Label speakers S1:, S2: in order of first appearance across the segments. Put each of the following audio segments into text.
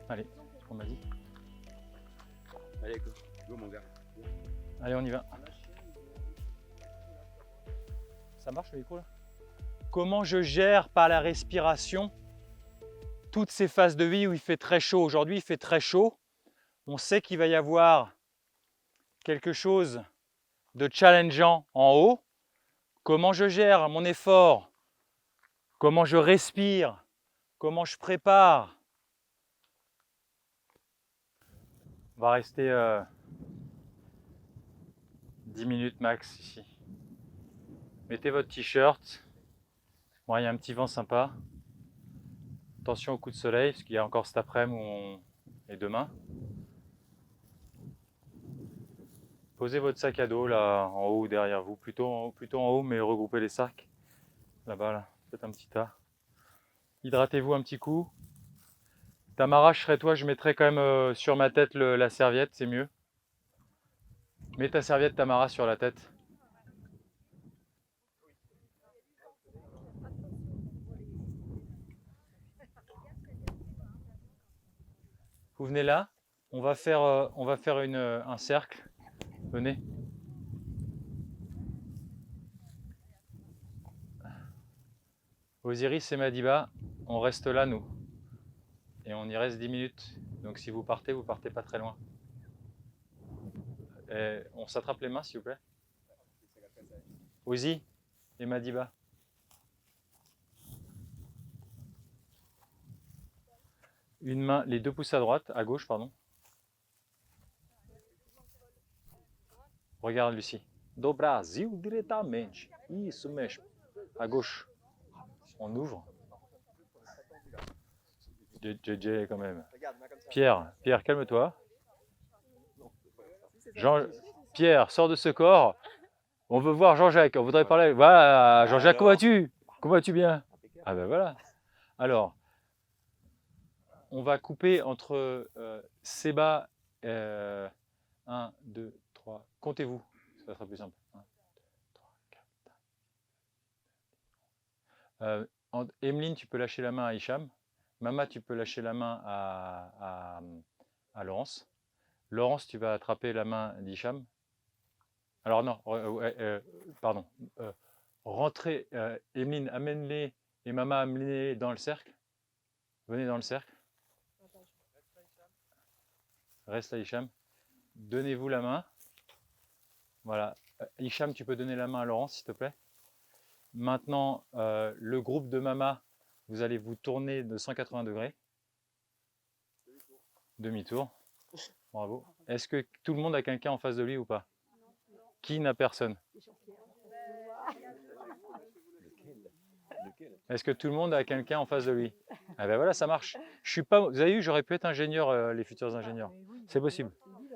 S1: Allez, ce qu'on m'a dit.
S2: Allez, go mon gars.
S1: Allez, on y va. Ça marche le micro là? Comment je gère par la respiration toutes ces phases de vie où il fait très chaud? Aujourd'hui, il fait très chaud. On sait qu'il va y avoir quelque chose de challengeant en haut. Comment je gère mon effort? Comment je respire? Comment je prépare? On va rester 10 minutes max ici. Mettez votre t-shirt. Bon, il y a un petit vent sympa. Attention au coup de soleil, parce qu'il y a encore cet après-midi et demain. Posez votre sac à dos là, en haut ou derrière vous. Plutôt en haut, mais regroupez les sacs. Là-bas, là. Faites un petit tas. Hydratez-vous un petit coup. Tamara, je serais toi, je mettrais quand même sur ma tête la serviette, c'est mieux. Mets ta serviette, Tamara, sur la tête. Vous venez là, on va faire un cercle. Venez. Osiris et Madiba, on reste là, nous. Et on y reste 10 minutes. Donc si vous partez pas très loin. Et on s'attrape les mains, s'il vous plaît. Ozi et Madiba. Une main, les deux pouces à gauche, pardon. Regarde, Lucie. Do Brasil diretamente. Isso mesmo. À gauche. On ouvre. JJ quand même. Pierre, calme-toi. Pierre, sors de ce corps. On veut voir Jean-Jacques. On voudrait parler. Voilà, Jean-Jacques, comment vas-tu? Comment vas-tu bien? Ah ben voilà. Alors, on va couper entre Seba. 1, 2, 3. Comptez-vous. Ça sera plus simple. 1, 2, 3, 4. Emeline, tu peux lâcher la main à Hicham. Mama, tu peux lâcher la main à Laurence. Laurence, tu vas attraper la main d'Hicham. Alors non, pardon. Rentrez, Emeline, amène-les et Mama, amène-les dans le cercle. Venez dans le cercle. Reste à Hicham. Donnez-vous la main. Voilà. Hicham, tu peux donner la main à Laurence, s'il te plaît. Maintenant, le groupe de Mama, vous allez vous tourner de 180 degrés. Demi-tour. Bravo. Est-ce que tout le monde a quelqu'un en face de lui ou pas? Qui n'a personne? Est-ce que tout le monde a quelqu'un en face de lui? Ah ben voilà, ça marche. Je suis pas. Vous avez vu, j'aurais pu être ingénieur, les futurs ingénieurs. C'est possible.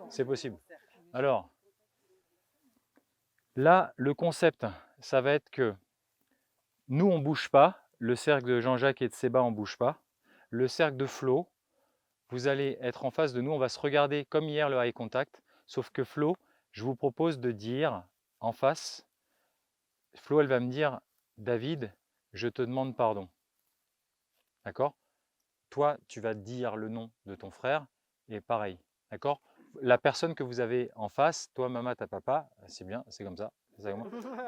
S1: C'est possible. Alors, là, le concept, ça va être que nous, on ne bouge pas. Le cercle de Jean-Jacques et de Seba, on ne bouge pas. Le cercle de Flo, vous allez être en face de nous. On va se regarder comme hier, le eye contact. Sauf que Flo, je vous propose de dire en face, Flo, elle va me dire, David, je te demande pardon. D'accord? Toi, tu vas dire le nom de ton frère et pareil. D'accord? La personne que vous avez en face, toi, maman, ta papa, c'est bien, c'est comme ça.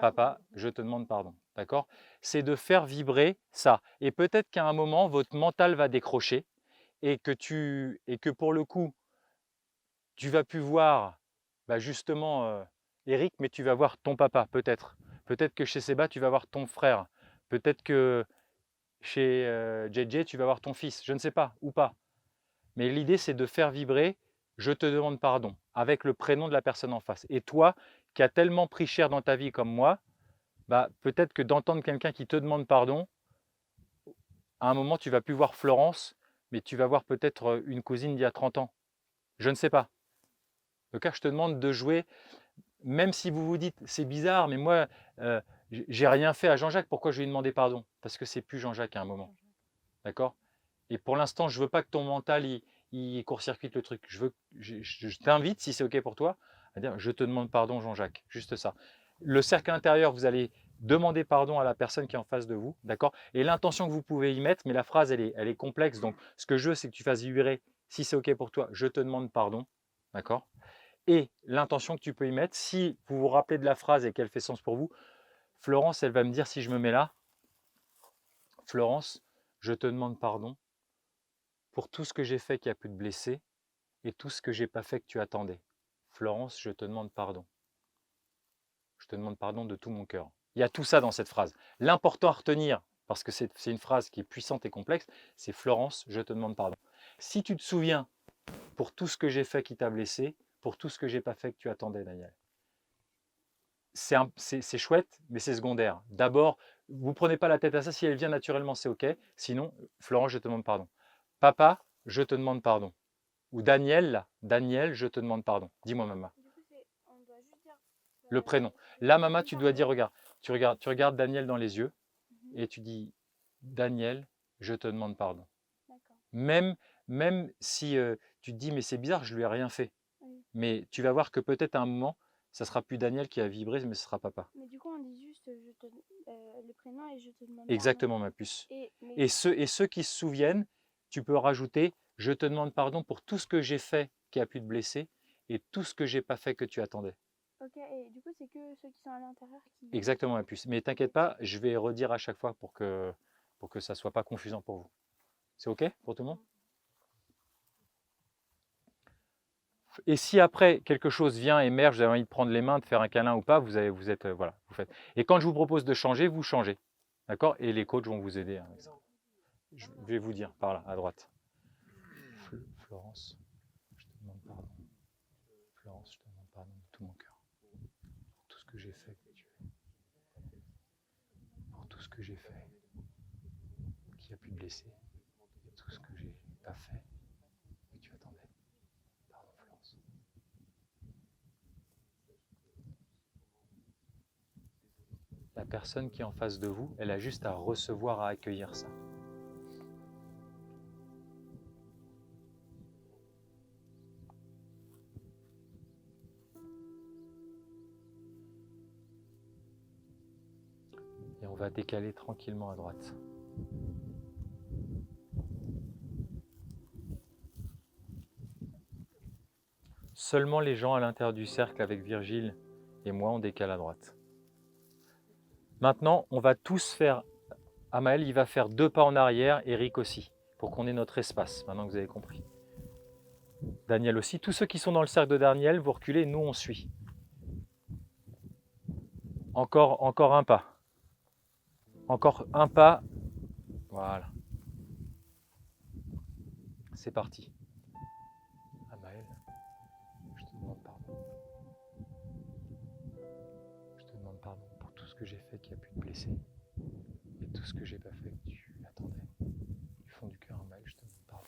S1: Papa, je te demande pardon. D'accord? C'est de faire vibrer ça. Et peut-être qu'à un moment, votre mental va décrocher et que pour le coup, tu vas plus voir justement Eric, mais tu vas voir ton papa, peut-être. Peut-être que chez Seba, tu vas voir ton frère. Peut-être que chez JJ, tu vas voir ton fils. Je ne sais pas, ou pas. Mais l'idée, c'est de faire vibrer « je te demande pardon » avec le prénom de la personne en face. Et toi, qui as tellement pris cher dans ta vie comme moi, peut-être que d'entendre quelqu'un qui te demande pardon, à un moment, tu ne vas plus voir Florence, mais tu vas voir peut-être une cousine d'il y a 30 ans. Je ne sais pas. Donc là, je te demande de jouer, même si vous vous dites « c'est bizarre, mais moi, j'ai rien fait à Jean-Jacques, pourquoi je lui ai demandé pardon ?» Parce que c'est plus Jean-Jacques à un moment. D'accord? Et pour l'instant, je ne veux pas que ton mental il court-circuite le truc. Je t'invite, si c'est OK pour toi, à dire « je te demande pardon Jean-Jacques », juste ça. Le cercle intérieur, vous allez demander pardon à la personne qui est en face de vous, d'accord? Et l'intention que vous pouvez y mettre, mais la phrase, elle est complexe, donc ce que je veux, c'est que tu fasses vibrer Si c'est OK pour toi, je te demande pardon. D'accord? Et l'intention que tu peux y mettre, si vous vous rappelez de la phrase et qu'elle fait sens pour vous, Florence, elle va me dire si je me mets là, Florence, je te demande pardon pour tout ce que j'ai fait qui a pu te blesser et tout ce que j'ai pas fait que tu attendais. Florence, je te demande pardon. Je te demande pardon de tout mon cœur. Il y a tout ça dans cette phrase. L'important à retenir, parce que c'est une phrase qui est puissante et complexe, c'est Florence, je te demande pardon. Si tu te souviens pour tout ce que j'ai fait qui t'a blessé, pour tout ce que j'ai pas fait que tu attendais, Daniel, c'est chouette, mais c'est secondaire. D'abord, vous ne prenez pas la tête à ça. Si elle vient naturellement, c'est OK. Sinon, Florence, je te demande pardon. Papa, je te demande pardon. Ou Daniel, Daniel, je te demande pardon. Dis-moi, maman.
S3: Du coup, on doit juste dire
S1: Le prénom. Là, maman, tu dois dire,
S3: pardon.
S1: regarde, tu regardes Daniel dans les yeux
S3: Mhm.
S1: et tu dis, Daniel, je te demande pardon.
S3: D'accord.
S1: Même si tu te dis, mais c'est bizarre, je lui ai rien fait.
S3: Oui.
S1: Mais tu vas voir que peut-être à un moment, ça sera plus Daniel qui a vibré, mais ce sera papa.
S3: Mais du coup, on dit juste le prénom et je te demande
S1: Exactement,
S3: pardon.
S1: ma puce.
S3: Mais
S1: Et ceux qui se souviennent, tu peux rajouter, je te demande pardon pour tout ce que j'ai fait qui a pu te blesser et tout ce que j'ai pas fait que tu attendais.
S3: ok, et du coup, c'est que ceux qui sont à l'intérieur qui.
S1: Exactement, ma puce. Mais t'inquiète pas, je vais redire à chaque fois pour que ça soit pas confusant pour vous. C'est OK pour tout le monde? Et si après quelque chose vient, émerge, vous avez envie de prendre les mains, de faire un câlin ou pas, vous êtes voilà, vous faites. Et quand je vous propose de changer, vous changez, d'accord? Et les coachs vont vous aider avec ça. Je vais vous dire par là, à droite. Florence, je te demande pardon. Florence, je te demande pardon de tout mon cœur pour tout ce que j'ai fait, pour tout ce que j'ai fait qui a pu te blesser, et tout ce que j'ai pas fait que tu attendais. Pardon, Florence. La personne qui est en face de vous, elle a juste à recevoir, à accueillir ça. Et on va décaler tranquillement à droite. Seulement les gens à l'intérieur du cercle avec Virgile et moi, on décale à droite. Maintenant, on va tous faire, Amaël, il va faire 2 pas en arrière, Eric aussi, pour qu'on ait notre espace, maintenant que vous avez compris. Daniel aussi. Tous ceux qui sont dans le cercle de Daniel, vous reculez, nous on suit. Encore un pas. Encore un pas. Voilà. C'est parti. Amaël, je te demande pardon. Je te demande pardon pour tout ce que j'ai fait qui a pu te blesser. Et tout ce que j'ai pas fait que tu attendais. Du fond du cœur, Amaël, je te demande pardon.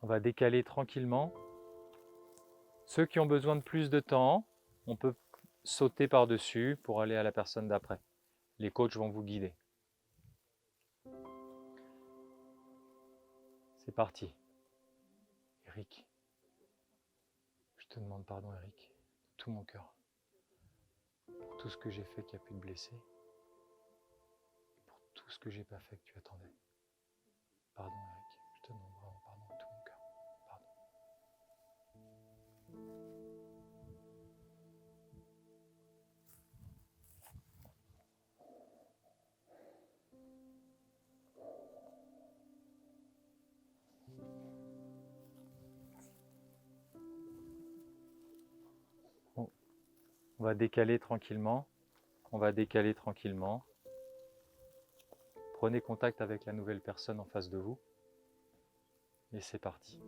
S1: On va décaler tranquillement. Ceux qui ont besoin de plus de temps, on peut sauter par-dessus pour aller à la personne d'après. Les coachs vont vous guider. C'est parti. Eric, je te demande pardon, Eric, de tout mon cœur, pour tout ce que j'ai fait qui a pu te blesser, et pour tout ce que j'ai pas fait que tu attendais. Pardon, Eric, je te demande vraiment pardon de tout mon cœur. Pardon. Bon. On va décaler tranquillement. On va décaler tranquillement. Prenez contact avec la nouvelle personne en face de vous. Et c'est parti.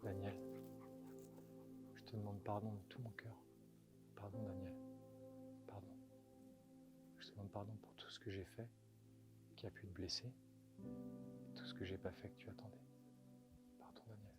S1: Daniel, je te demande pardon de tout mon cœur. Pardon, Daniel. Pardon. Je te demande pardon pour tout ce que j'ai fait qui a pu te blesser. Et tout ce que j'ai pas fait que tu attendais. Pardon, Daniel.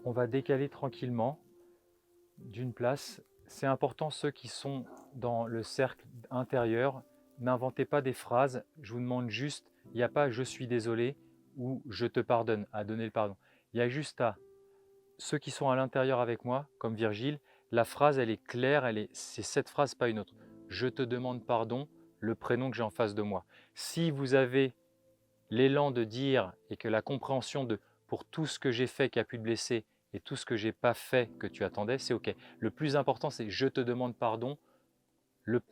S1: On va décaler tranquillement d'une place. C'est important, ceux qui sont dans le cercle intérieur, n'inventez pas des phrases. Je vous demande juste, il n'y a pas « je suis désolé » ou « je te pardonne » à donner le pardon. Il y a juste à ceux qui sont à l'intérieur avec moi, comme Virgile, la phrase elle est claire, c'est cette phrase, pas une autre. Je te demande pardon, le prénom que j'ai en face de moi. Si vous avez l'élan de dire et que la compréhension de pour tout ce que j'ai fait qui a pu te blesser et tout ce que j'ai pas fait que tu attendais, c'est ok. Le plus important, c'est je te demande pardon, le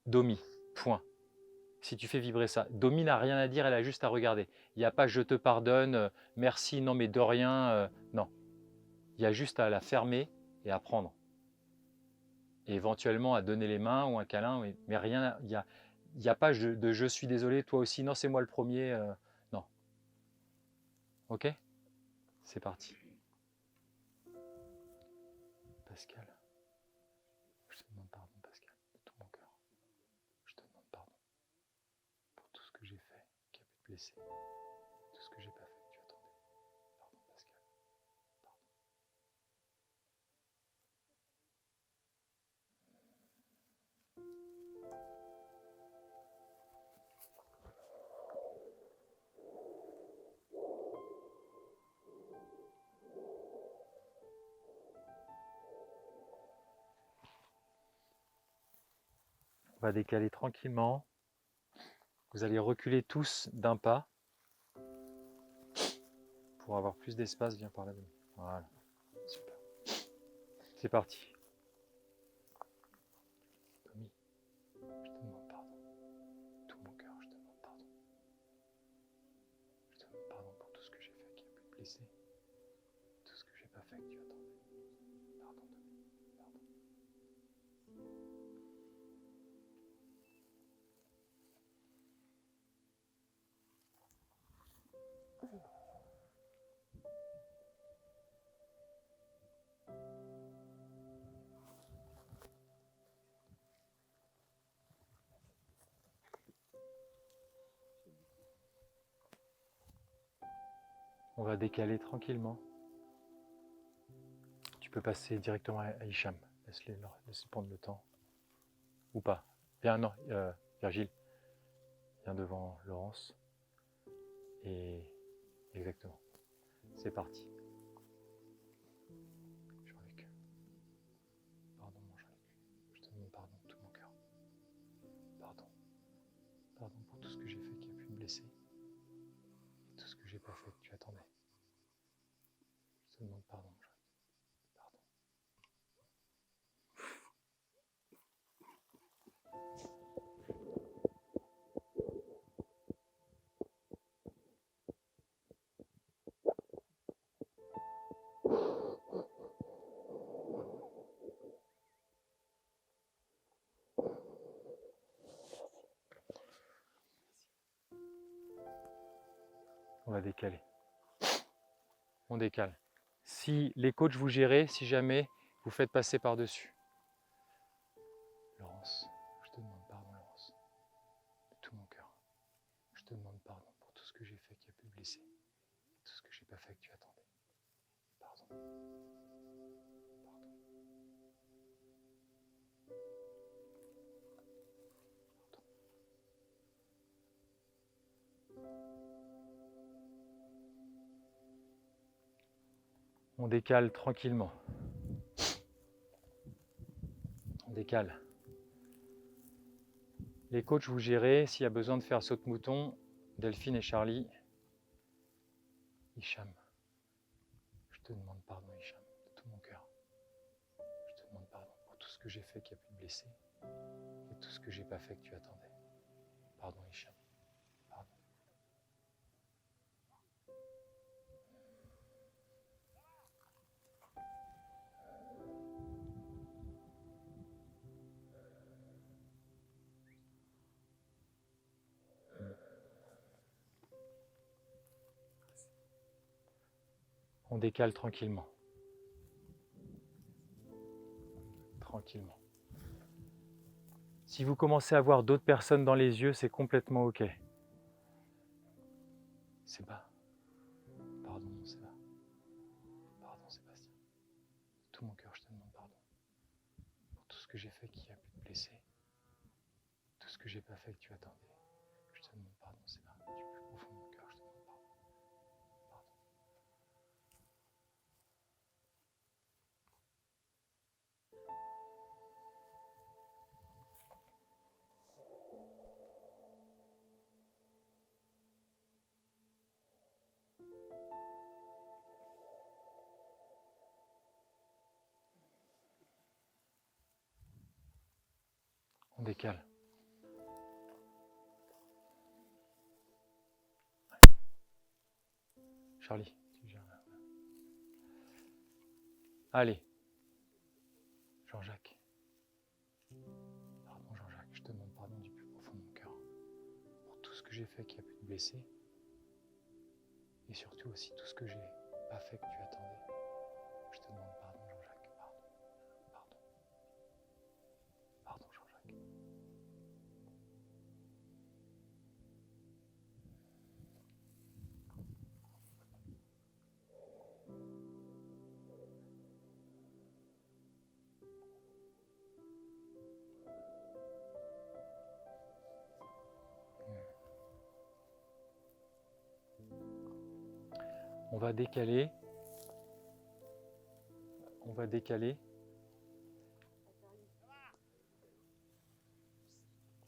S1: Domi, point. Si tu fais vibrer ça, Domi n'a rien à dire, elle a juste à regarder. Il n'y a pas je te pardonne, merci, non mais de rien, non. Il y a juste à la fermer et à prendre. Et éventuellement à donner les mains ou un câlin, mais rien, il n'y a pas de je suis désolé, toi aussi, non c'est moi le premier, non. Ok? C'est parti. Pascal, je te demande pardon Pascal, de tout mon cœur. Je te demande pardon pour tout ce que j'ai fait qui a pu te blesser, tout ce que j'ai pas fait que tu attendais. Pardon Pascal, pardon. On va décaler tranquillement. Vous allez reculer tous d'un pas pour avoir plus d'espace. Viens par là. Voilà, super. C'est parti. Tommy, je te demande pardon. Tout mon cœur, je te demande pardon. Je te demande pardon pour tout ce que j'ai fait qui a pu te blesser. Tout ce que j'ai pas fait que tu attendais. Pardon, Tommy. Pardon. On va décaler tranquillement. Tu peux passer directement à Hicham. Laisse-les prendre le temps. Ou pas. Viens, non, Virgile. Viens devant Laurence. Et exactement. C'est parti. Jean-Luc. Pardon, mon Jean-Luc. Je te demande pardon de tout mon cœur. Pardon. Pardon pour tout ce que j'ai fait qui a pu me blesser. Tout ce que j'ai pas fait que tu attendais. Je te demande pardon, Jean-Luc. Pardon. On va décaler. On décale. Si les coachs vous gérez, si jamais vous faites passer par-dessus. Laurence, je te demande pardon, Laurence. De tout mon cœur. Je te demande pardon pour tout ce que j'ai fait qui a pu blesser. Tout ce que j'ai pas fait que tu attendais. Pardon. Pardon. On décale tranquillement. On décale. Les coachs, vous gérez. S'il y a besoin de faire saute-mouton, Delphine et Charlie. Hicham. Je te demande pardon, Hicham, de tout mon cœur. Je te demande pardon pour tout ce que j'ai fait qui a pu te blesser et tout ce que j'ai pas fait que tu attendais. Pardon, Hicham. Pardon. On décale tranquillement. Tranquillement. Si vous commencez à voir d'autres personnes dans les yeux, c'est complètement ok. C'est bas. Pardon, c'est bas. que j'ai fait qui a pu te blesser, tout ce que j'ai pas fait que tu attendais. Je te demande pardon, Seba, du plus profond de mon cœur, je te demande pardon. Pardon. On décale. Charlie, tu gères là. Allez. Jean-Jacques. Pardon Jean-Jacques, je te demande pardon du plus profond de mon cœur pour tout ce que j'ai fait qui a pu te blesser et surtout aussi tout ce que j'ai pas fait que tu attendais. Je te demande pardon Jean-Jacques, pardon, pardon, pardon Jean-Jacques. On va décaler. On va décaler.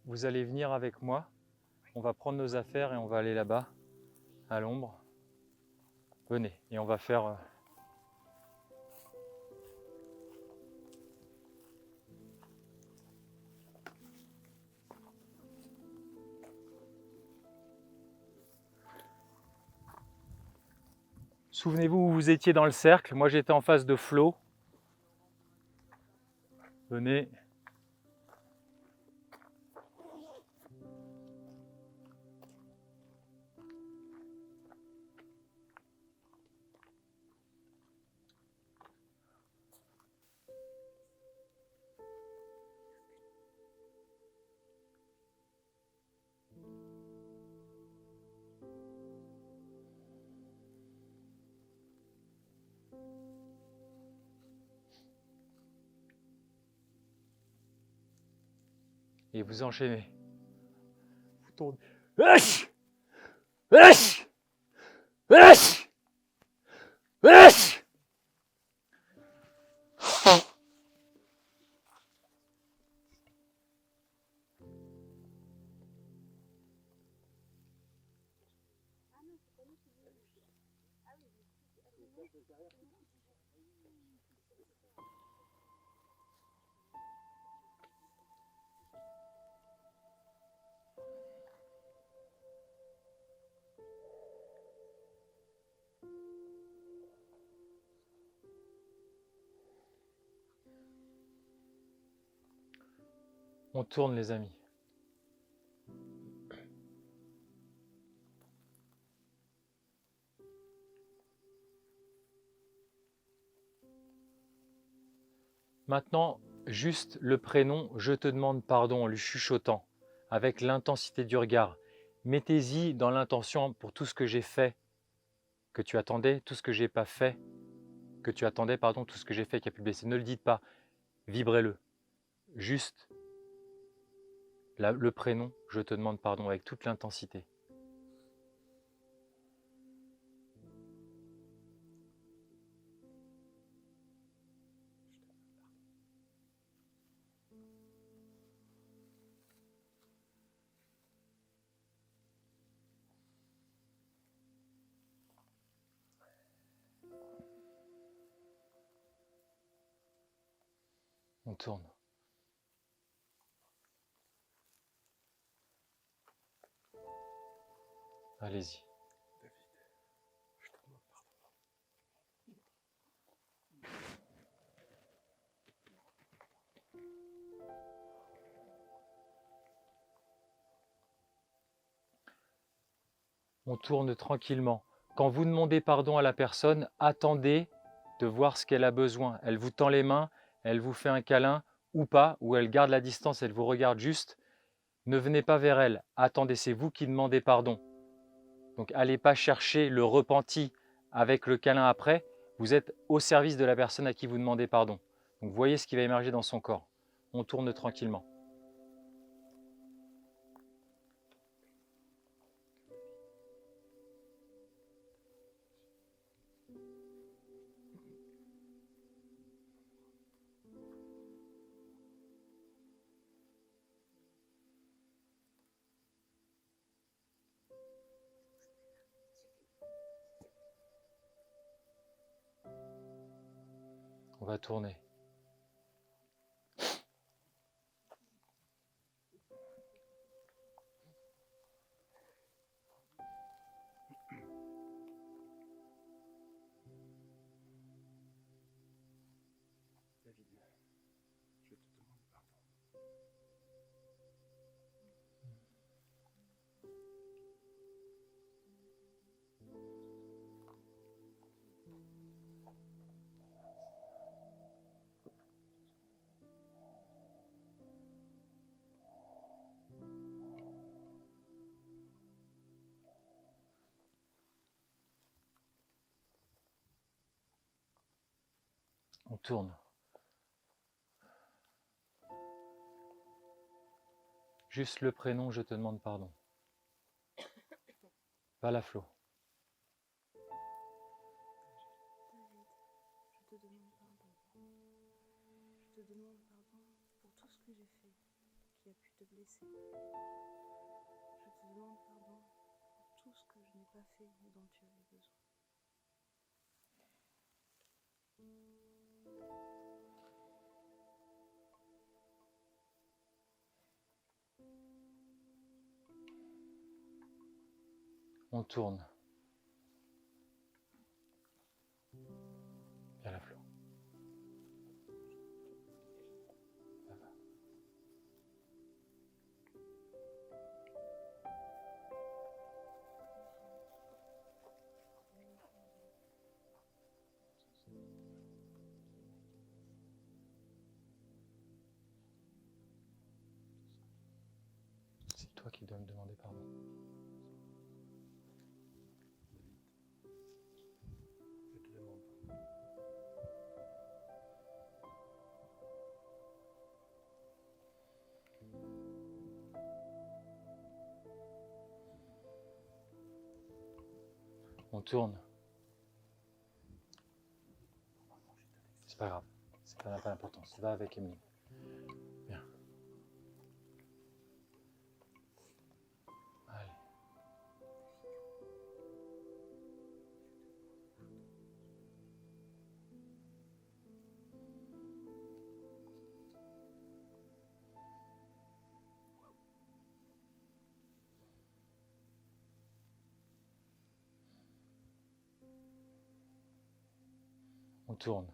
S1: Vous allez venir avec moi. On va prendre nos affaires et on va aller là-bas, à l'ombre. Venez, et on va faire... Souvenez-vous où vous étiez dans le cercle. Moi, j'étais en face de Flo. Venez. Et vous enchaînez. Vous tournez. Wesh! Wesh! Wesh! Wesh! On tourne les amis. Maintenant, juste le prénom, je te demande pardon en lui chuchotant, avec l'intensité du regard. Mettez-y dans l'intention pour tout ce que j'ai fait, que tu attendais, tout ce que j'ai pas fait, que tu attendais, pardon, tout ce que j'ai fait qui a pu blesser. Ne le dites pas, vibrez-le. Juste le prénom, je te demande pardon, avec toute l'intensité. On tourne. Allez-y.
S2: David, je te demande pardon.
S1: On tourne tranquillement. Quand vous demandez pardon à la personne, attendez de voir ce qu'elle a besoin. Elle vous tend les mains, elle vous fait un câlin ou pas, ou elle garde la distance, elle vous regarde juste. Ne venez pas vers elle, attendez, c'est vous qui demandez pardon. Donc allez pas chercher le repenti avec le câlin après, vous êtes au service de la personne à qui vous demandez pardon. Donc voyez ce qui va émerger dans son corps. On tourne tranquillement. On va tourner.
S2: David, je te demande pardon.
S1: On tourne. Juste le prénom, je te demande pardon. Pas la Flo.
S3: David, je te demande pardon. Je te demande pardon pour tout ce que j'ai fait qui a pu te blesser. Je te demande pardon pour tout ce que je n'ai pas fait et dont tu avais besoin.
S1: On tourne. Bien la Flo. Ça va. C'est toi qui dois me demander pardon.
S2: Je te demande pardon.
S1: On tourne. C'est pas grave. Ça n'a pas d'importance. Va avec Emeline. Bien. Allez. On tourne.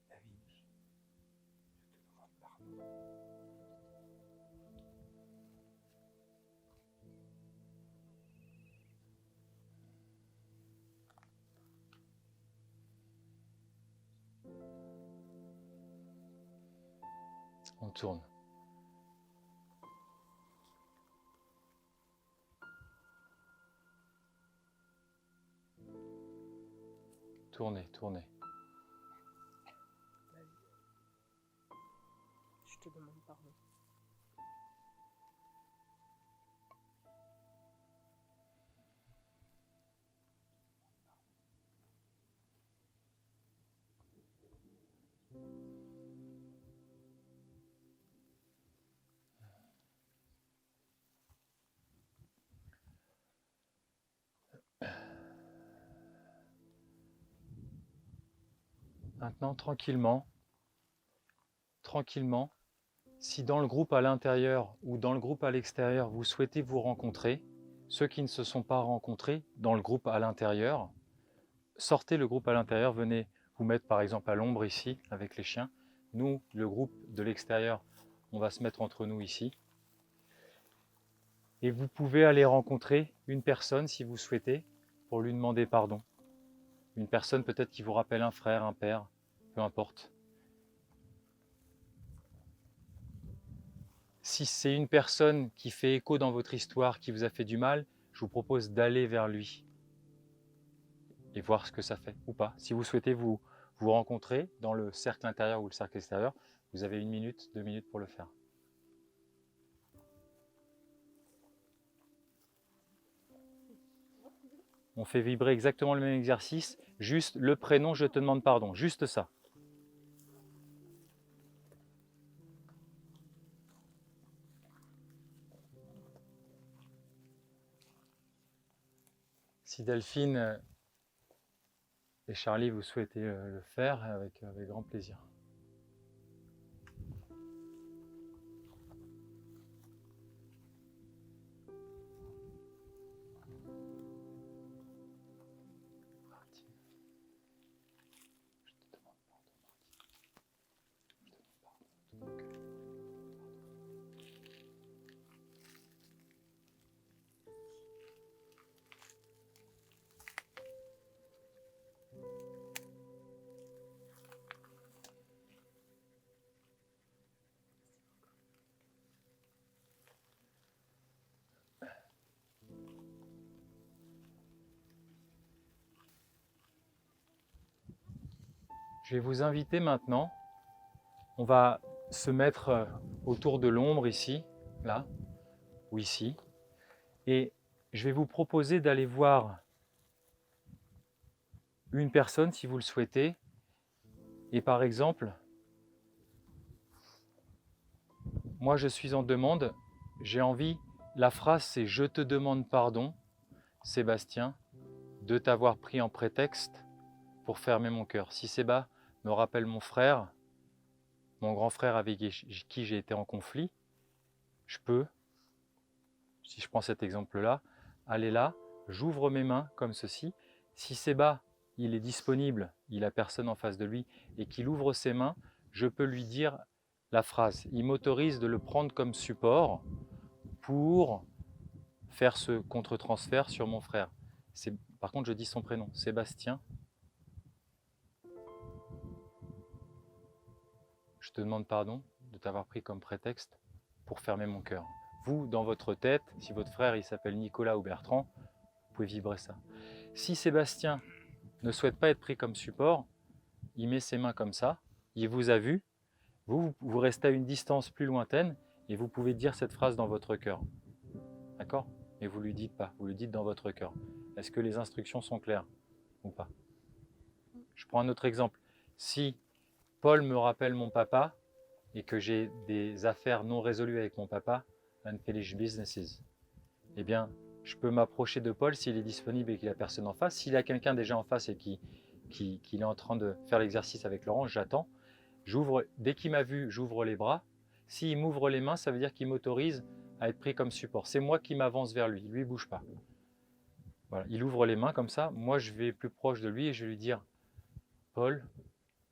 S2: David, je te demande pardon.
S1: On tourne. Tournez, tournez.
S4: David, je te demande pardon.
S1: Maintenant, tranquillement, si dans le groupe à l'intérieur ou dans le groupe à l'extérieur, vous souhaitez vous rencontrer, ceux qui ne se sont pas rencontrés dans le groupe à l'intérieur, sortez le groupe à l'intérieur, venez vous mettre par exemple à l'ombre ici avec les chiens. Nous, le groupe de l'extérieur, on va se mettre entre nous ici. Et vous pouvez aller rencontrer une personne si vous souhaitez pour lui demander pardon. Une personne peut-être qui vous rappelle un frère, un père, peu importe. Si c'est une personne qui fait écho dans votre histoire, qui vous a fait du mal, je vous propose d'aller vers lui et voir ce que ça fait ou pas. Si vous souhaitez vous rencontrer dans le cercle intérieur ou le cercle extérieur, vous avez 1 minute, 2 minutes pour le faire. On fait vibrer exactement le même exercice, juste le prénom, je te demande pardon, juste ça. Si Delphine et Charlie, vous souhaitez le faire, avec grand plaisir. Martine. Je te demande pardon, Martine. Je te demande pardon de tout mon cœur. Je vais vous inviter maintenant, on va se mettre autour de l'ombre ici, là, ou ici, et je vais vous proposer d'aller voir une personne si vous le souhaitez, et par exemple, moi je suis en demande, j'ai envie, la phrase c'est « Je te demande pardon, Sébastien, de t'avoir pris en prétexte pour fermer mon cœur. » Si Séba me rappelle mon frère, mon grand frère avec qui j'ai été en conflit, je peux, si je prends cet exemple-là, aller là, j'ouvre mes mains comme ceci. Si Séba, il est disponible, il n'a personne en face de lui, et qu'il ouvre ses mains, je peux lui dire la phrase. Il m'autorise de le prendre comme support pour faire ce contre-transfert sur mon frère. Par contre, je dis son prénom, Sébastien. Je te demande pardon de t'avoir pris comme prétexte pour fermer mon cœur. Vous, dans votre tête, si votre frère il s'appelle Nicolas ou Bertrand, vous pouvez vibrer ça. Si Sébastien ne souhaite pas être pris comme support, il met ses mains comme ça, il vous a vu, vous restez à une distance plus lointaine et vous pouvez dire cette phrase dans votre cœur. D'accord? Et vous ne lui dites pas, vous le dites dans votre cœur. Est-ce que les instructions sont claires ou pas? Je prends un autre exemple. Si Paul me rappelle mon papa et que j'ai des affaires non résolues avec mon papa, unfinished businesses, eh bien, je peux m'approcher de Paul s'il est disponible et qu'il n'a personne en face. S'il y a quelqu'un déjà en face et qu'il est en train de faire l'exercice avec Laurent, j'attends. Dès qu'il m'a vu, j'ouvre les bras. S'il m'ouvre les mains, ça veut dire qu'il m'autorise à être pris comme support. C'est moi qui m'avance vers lui, lui ne bouge pas. Voilà. Il ouvre les mains comme ça, moi je vais plus proche de lui et je vais lui dire « Paul,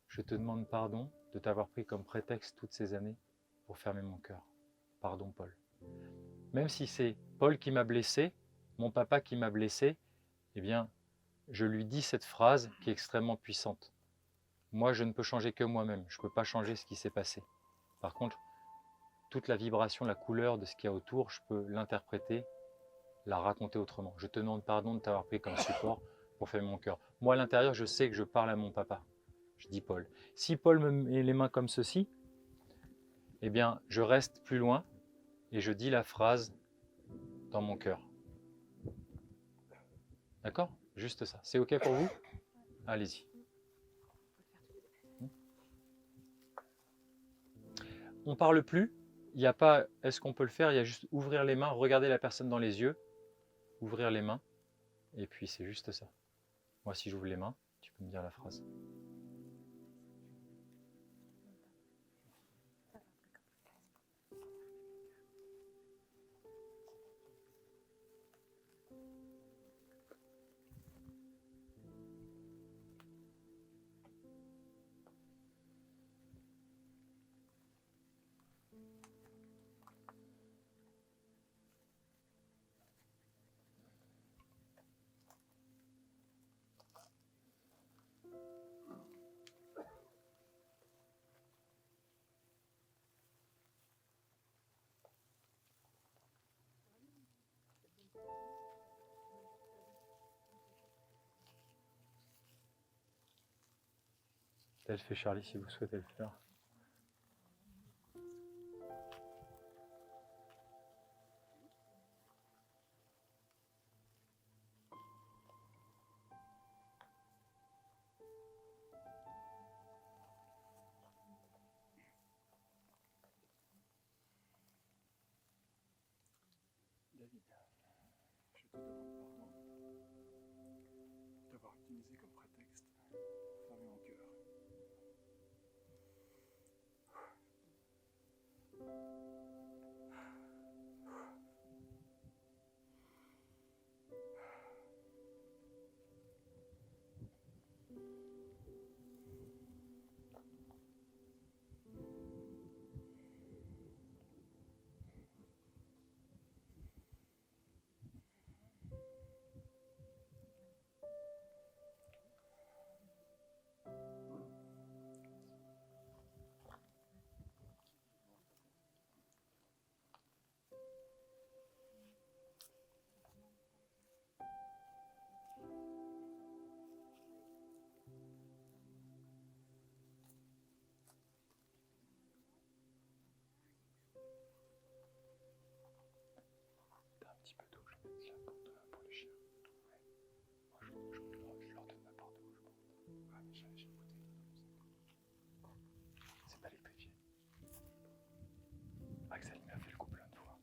S1: je te demande pardon de t'avoir pris comme prétexte toutes ces années pour fermer mon cœur. Pardon Paul. » Même si c'est Paul qui m'a blessé, mon papa qui m'a blessé, eh bien, je lui dis cette phrase qui est extrêmement puissante. Moi, je ne peux changer que moi-même. Je ne peux pas changer ce qui s'est passé. Par contre, toute la vibration, la couleur de ce qu'il y a autour, je peux l'interpréter, la raconter autrement. Je te demande pardon de t'avoir pris comme support pour fermer mon cœur. Moi, à l'intérieur, je sais que je parle à mon papa. Je dis Paul. Si Paul me met les mains comme ceci, eh bien, je reste plus loin et je dis la phrase dans mon cœur. D'accord? Juste ça. C'est OK pour vous? Allez-y. On ne parle plus. Il n'y a pas est-ce qu'on peut le faire, il y a juste ouvrir les mains, regarder la personne dans les yeux, ouvrir les mains, et puis c'est juste ça. Moi, si j'ouvre les mains, tu peux me dire la phrase. Elf et Charlie, si vous souhaitez le faire.
S2: David, je te demande pardon d'avoir utilisé comme prétexte fermer mon cœur.
S1: T'as un petit peu d'eau, je vais mettre là pour les chiens. Moi, je leur donne ma part d'eau, je pense.
S2: Ah, mais j'ai goûté.
S1: C'est pas les plus vieilles. Axel m'a fait le coup plein de fois.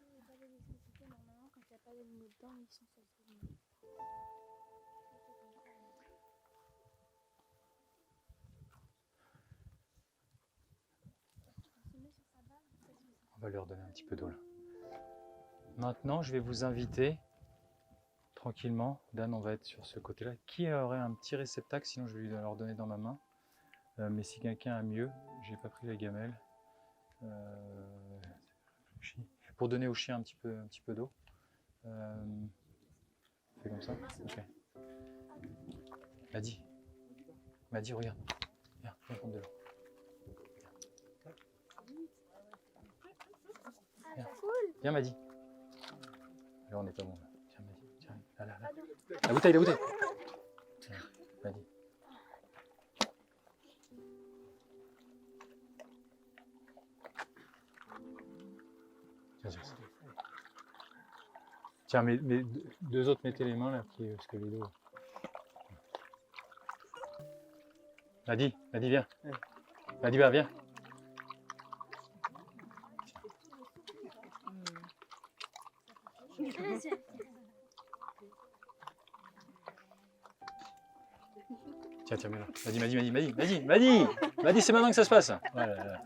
S3: Il n'y a pas d'électricité, normalement, quand il n'y a pas d'animaux dedans, ils sont sur le tribunal. On se met sur sa barre, ça se fait ça.
S1: On va leur donner un petit peu d'eau là. Maintenant, je vais vous inviter tranquillement. Dan, on va être sur ce côté-là. Qui aurait un petit réceptacle? Sinon, je vais leur donner dans ma main. Mais si quelqu'un a mieux, j'ai pas pris la gamelle. Pour donner au chien un petit peu d'eau. Fais comme ça. Ok. Madi, regarde. Viens prendre de l'eau. Viens, Madi. Là, on n'est pas bon. Là. Tiens, Madi. Tiens, là. La bouteille. Tiens, Madi. Tiens, mais deux autres, mettez les mains là, parce que les deux. Madi, viens. Madi, viens. Tiens, mets là. Madi, c'est maintenant que ça se passe. Voilà.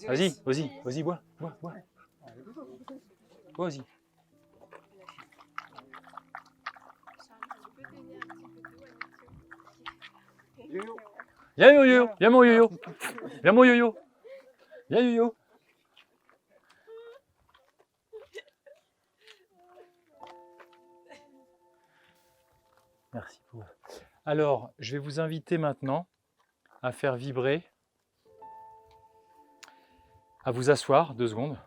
S1: Allez, vas-y, bois. Bois, vas-y. Viens, yo-yo. Viens, mon yo-yo. Viens, yo-yo. Merci. Alors, je vais vous inviter maintenant à faire vibrer, à vous asseoir 2 secondes.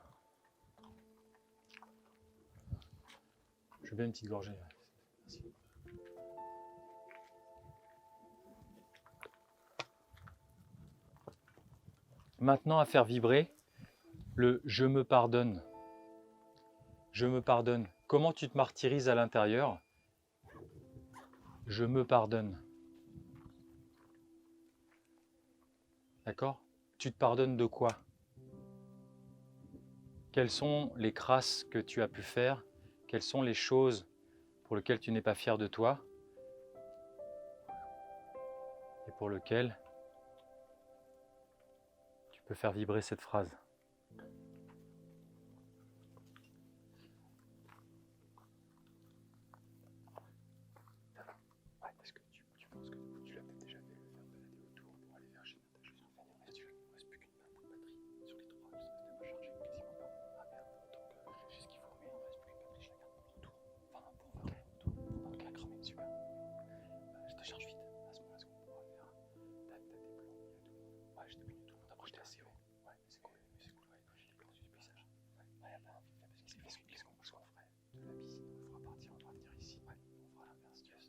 S1: Je vais une petite gorgée. Merci. Maintenant, à faire vibrer le « je me pardonne ». Je me pardonne. Comment tu te martyrises à l'intérieur? Je me pardonne. D'accord? Tu te pardonnes de quoi? Quelles sont les crasses que tu as pu faire? Quelles sont les choses pour lesquelles tu n'es pas fier de toi? Et pour lesquelles tu peux faire vibrer cette phrase. Est-ce que tu penses que tu l'as peut-être déjà fait, le faire balader autour pour aller vers chez Natacha?
S2: je t'ai assez haut. Ouais, c'est cool, ouais, j'ai peur du paysage. Ouais, parce qu'est-ce qu'on ferait de la piscine? On fera partir, on va venir ici. Ouais, on fera l'inverse. Yes.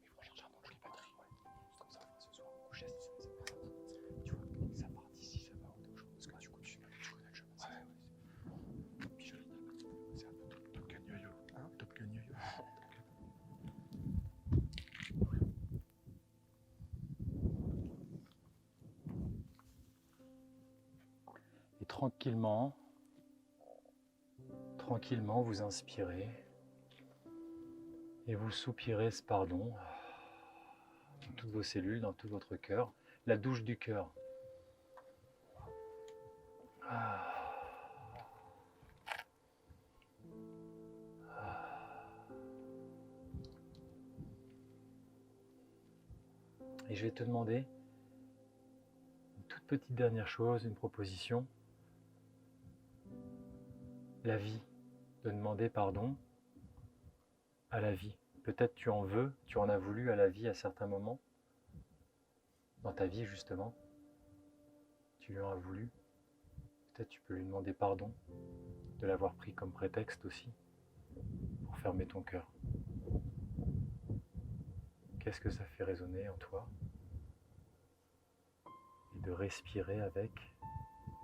S2: Mais on cherchera mon joli batterie. Ouais. Comme ça, on fera ce soir au coucher, ça tu vois, ça part d'ici, ça va au dojo. Parce que du coup, tu connais le chemin. Ouais. Puis joli. C'est un peu Top Gun Yo-Yo. Hein? Top Gun Yo-Yo.
S1: Et tranquillement, vous inspirez et vous soupirez ce pardon dans toutes vos cellules, dans tout votre cœur, la douche du cœur. Et je vais te demander une toute petite dernière chose, une proposition. La vie, de demander pardon à la vie. Peut-être tu en veux, tu en as voulu à la vie à certains moments, dans ta vie justement, tu lui en as voulu. Peut-être tu peux lui demander pardon de l'avoir pris comme prétexte aussi pour fermer ton cœur. Qu'est-ce que ça fait résonner en toi? Et de respirer avec,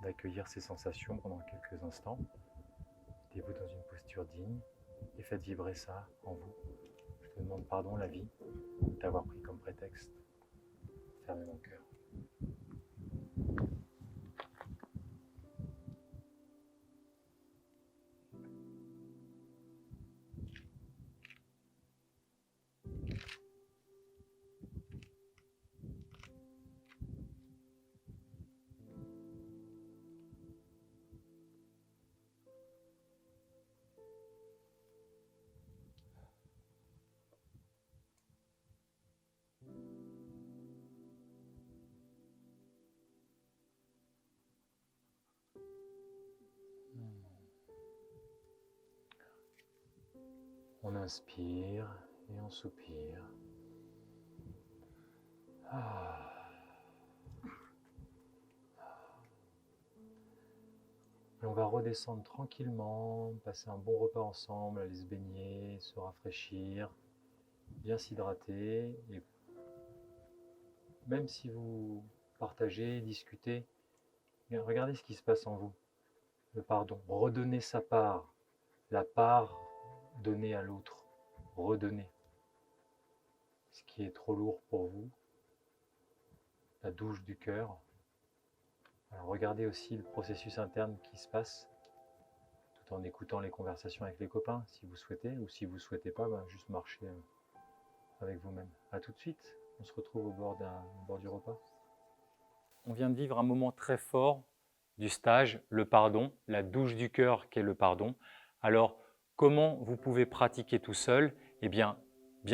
S1: d'accueillir ces sensations pendant quelques instants. Mettez-vous dans une posture digne et faites vibrer ça en vous. Je te demande pardon, la vie, de t'avoir pris comme prétexte. Fermez mon cœur. On inspire et on soupire. Et on va redescendre tranquillement, passer un bon repas ensemble, aller se baigner, se rafraîchir, bien s'hydrater. Et même si vous partagez, discutez, regardez ce qui se passe en vous. Le pardon, redonner sa part, la part donnée à l'autre, redonner. Ce qui est trop lourd pour vous, la douche du cœur. Alors regardez aussi le processus interne qui se passe, tout en écoutant les conversations avec les copains, si vous souhaitez, ou si vous ne souhaitez pas, juste marcher avec vous-même. A tout de suite, on se retrouve au bord du repas. On vient de vivre un moment très fort du stage, le pardon, la douche du cœur qu'est le pardon. Alors, comment vous pouvez pratiquer tout seul? Eh bien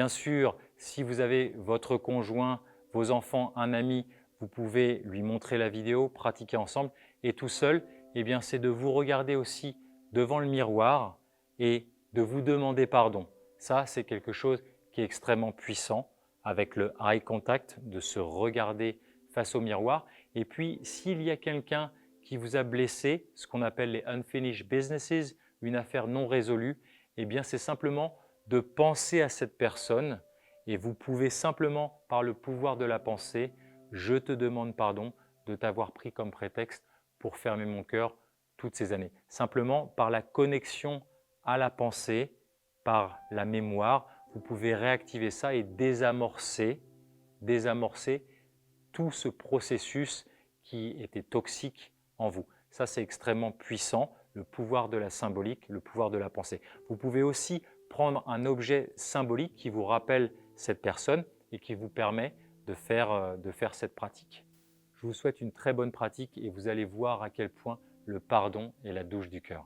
S1: sûr, si vous avez votre conjoint, vos enfants, un ami, vous pouvez lui montrer la vidéo, pratiquer ensemble. Et tout seul, eh bien, c'est de vous regarder aussi devant le miroir et de vous demander pardon. Ça, c'est quelque chose qui est extrêmement puissant avec le eye contact, de se regarder face au miroir. Et puis, s'il y a quelqu'un qui vous a blessé, ce qu'on appelle les unfinished businesses, une affaire non résolue, eh bien, c'est simplement de penser à cette personne et vous pouvez simplement, par le pouvoir de la pensée, je te demande pardon de t'avoir pris comme prétexte pour fermer mon cœur toutes ces années. Simplement, par la connexion à la pensée, par la mémoire, vous pouvez réactiver ça et désamorcer tout ce processus qui était toxique en vous. Ça, c'est extrêmement puissant, le pouvoir de la symbolique, le pouvoir de la pensée. Vous pouvez aussi prendre un objet symbolique qui vous rappelle cette personne et qui vous permet de faire cette pratique. Je vous souhaite une très bonne pratique et vous allez voir à quel point le pardon est la douche du cœur.